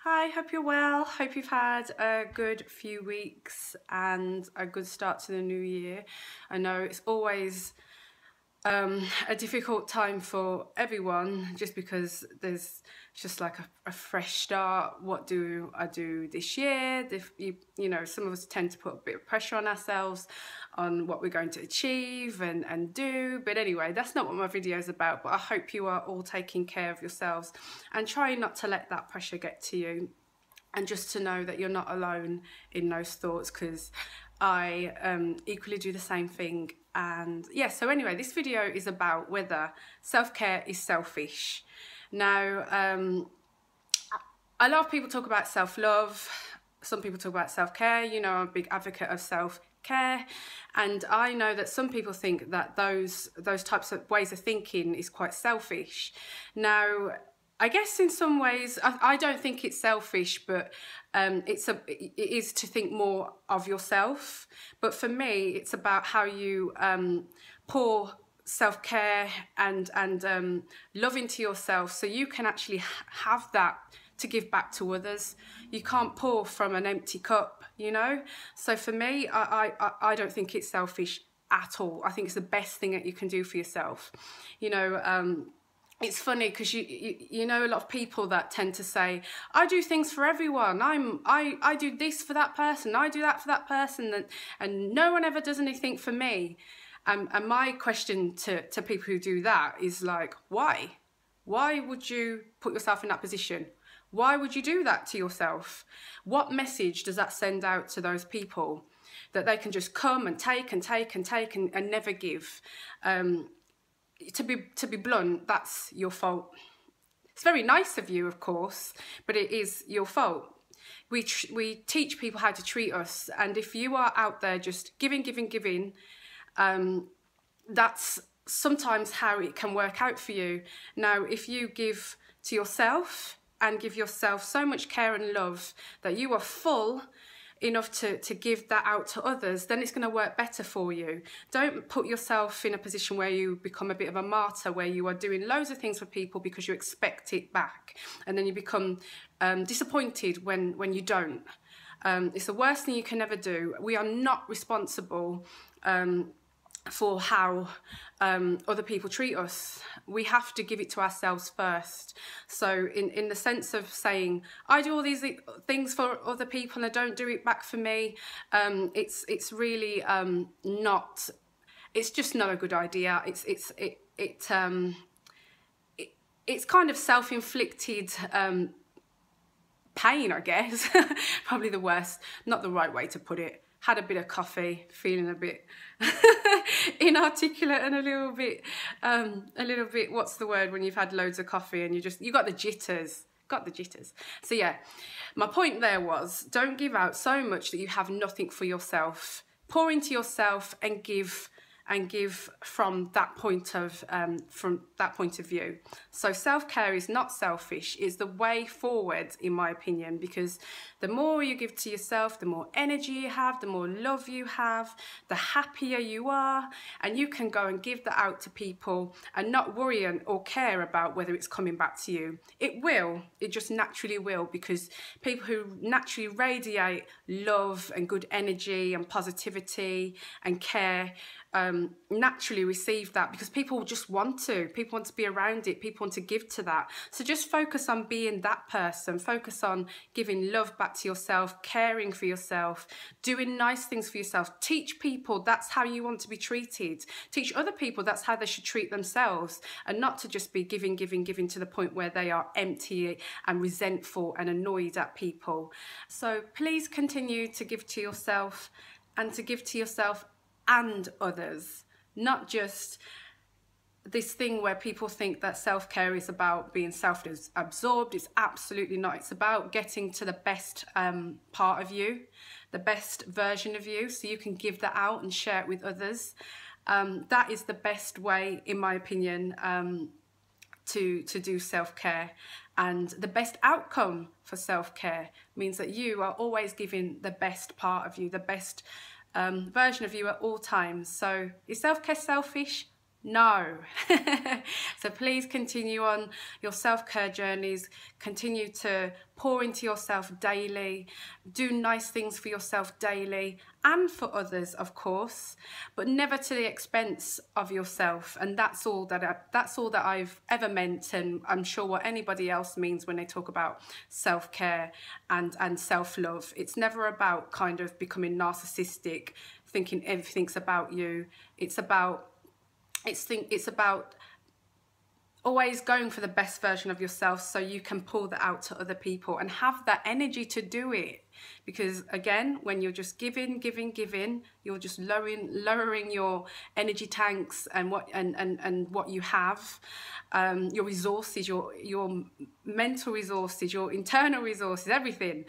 Hi, hope you're well. Hope you've had a good few weeks and a good start to the new year. I know it's always a difficult time for everyone just because there's just like a fresh start. What do I do this year? You know, some of us tend to put a bit of pressure on ourselves on what we're going to achieve and do. But anyway, that's not what my video is about. But I hope you are all taking care of yourselves and try not to let that pressure get to you. And just to know that you're not alone in those thoughts, because I equally do the same thing. And yeah, so anyway, this video is about whether self-care is selfish. Now, a lot of people talk about self-love. Some people talk about self-care. You know, I'm a big advocate of self-care. And I know that some people think that those types of ways of thinking is quite selfish. Now, I guess in some ways, I don't think it's selfish, but it is to think more of yourself. But for me, it's about how you pour self-care and love into yourself, so you can actually have that to give back to others. You can't pour from an empty cup, you know. So for me, I don't think it's selfish at all. I think it's the best thing that you can do for yourself, you know. It's funny because you know a lot of people that tend to say, I do things for everyone. I do this for that person. I do that for that person, and no one ever does anything for me. And my question to people who do that is like, why? Why would you put yourself in that position? Why would you do that to yourself? What message does that send out to those people that they can just come and take and take and take and never give? To be blunt, that's your fault. It's very nice of you, of course, but it is your fault. We teach people how to treat us, and if you are out there just giving, that's sometimes how it can work out for you. Now, if you give to yourself and give yourself so much care and love that you are full enough to give that out to others, then it's going to work better for you. Don't put yourself in a position where you become a bit of a martyr, where you are doing loads of things for people because you expect it back, and then you become disappointed when you don't. It's the worst thing you can ever do. We are not responsible for how other people treat us. We have to give it to ourselves first. So in the sense of saying, I do all these things for other people and I don't do it back for me, it's really not, it's just not a good idea. It's kind of self-inflicted pain, I guess. Probably the worst, not the right way to put it. Had a bit of coffee, feeling a bit inarticulate and a little bit, what's the word when you've had loads of coffee and you got the jitters. So yeah, my point there was, don't give out so much that you have nothing for yourself. Pour into yourself and give from that point of view. So self-care is not selfish. It's the way forward, in my opinion, because the more you give to yourself, the more energy you have, the more love you have, the happier you are, and you can go and give that out to people and not worry or care about whether it's coming back to you. It will. It just naturally will, because people who naturally radiate love and good energy and positivity and care naturally receive that, because people just want to be around it, people want to give to that. So just focus on being that person, focus on giving love back to yourself, caring for yourself, doing nice things for yourself. Teach people that's how you want to be treated. Teach other people that's how they should treat themselves, and not to just be giving to the point where they are empty and resentful and annoyed at people. So please continue to give to yourself, and to give to yourself and others, not just this thing where people think that self-care is about being self-absorbed. It's absolutely not. It's about getting to the best part of you, the best version of you, so you can give that out and share it with others. That is the best way, in my opinion, to do self-care. And the best outcome for self-care means that you are always giving the best part of you, the best version of you at all times. So is self-care selfish? No. So please continue on your self-care journeys, continue to pour into yourself daily, do nice things for yourself daily and for others, of course, but never to the expense of yourself. And that's all that I've ever meant, and I'm sure what anybody else means when they talk about self-care and self-love. It's never about kind of becoming narcissistic, thinking everything's about you. It's about always going for the best version of yourself so you can pull that out to other people and have that energy to do it. Because again, when you're just giving, you're just lowering your energy tanks and what you have, your resources, your mental resources, your internal resources, everything.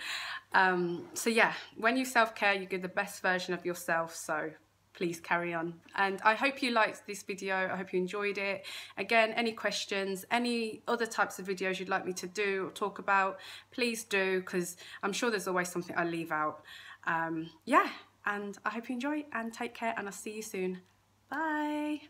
So yeah, when you self-care, you give the best version of yourself. So please carry on. And I hope you liked this video. I hope you enjoyed it. Again, any questions, any other types of videos you'd like me to do or talk about, please do, because I'm sure there's always something I leave out. Yeah, and I hope you enjoy and take care, and I'll see you soon. Bye.